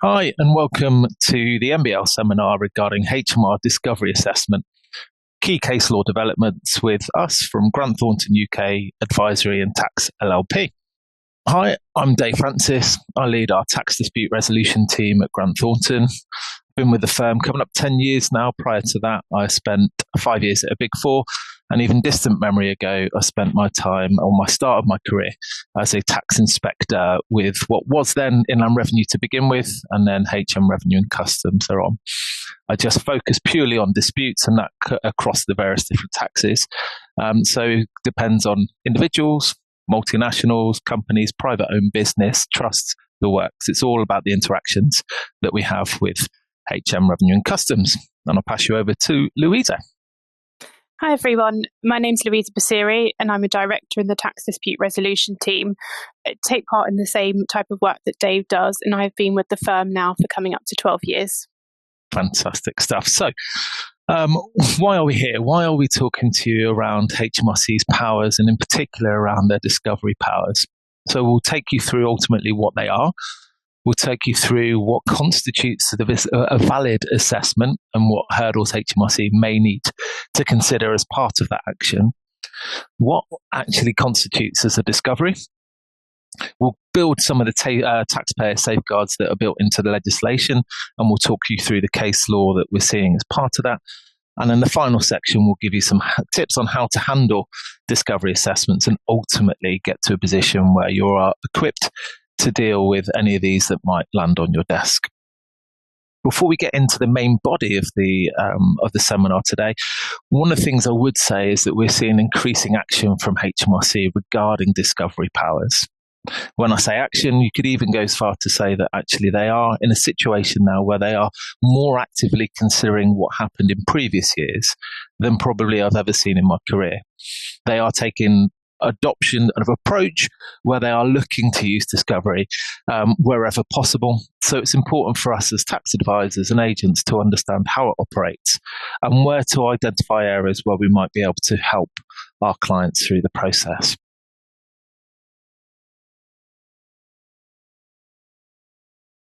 Hi, and welcome to the MBL seminar regarding HMR discovery assessment, key case law developments with us from Grant Thornton UK Advisory and Tax LLP. Hi, I'm Dave Francis. I lead our tax dispute resolution team at Grant Thornton. Been with the firm coming up 10 years now. Prior to that, I spent 5 years at a Big Four, and even distant memory ago, I spent my time on my start of my career as a tax inspector with what was then Inland Revenue to begin with, and then HM Revenue and Customs thereon. I just focus purely on disputes and that across the various different taxes. So it depends on individuals, multinationals, companies, private owned business, trusts, the works. It's all about the interactions that we have with HM Revenue and Customs. And I'll pass you over to Louisa. Hi everyone, my name's Louisa Basiri and I'm a director in the tax dispute resolution team. I take part in the same type of work that Dave does, and I've been with the firm now for coming up to 12 years. Fantastic stuff. So, why are we here? Why are we talking to you around HMRC's powers, and in particular around their discovery powers? So we'll take you through ultimately what they are. We'll take you through what constitutes a valid assessment and what hurdles HMRC may need to consider as part of that action. What actually constitutes as a discovery? We'll build some of the taxpayer safeguards that are built into the legislation, and we'll talk you through the case law that we're seeing as part of that. And then the final section will give you some tips on how to handle discovery assessments and ultimately get to a position where you are equipped to deal with any of these that might land on your desk. Before we get into the main body of the seminar today, one of the things I would say is that we're seeing increasing action from HMRC regarding discovery powers. When I say action, you could even go as far to say that actually they are in a situation now where they are more actively considering what happened in previous years than probably I've ever seen in my career. They are taking adoption of approach where they are looking to use discovery wherever possible. So it's important for us as tax advisors and agents to understand how it operates and where to identify areas where we might be able to help our clients through the process.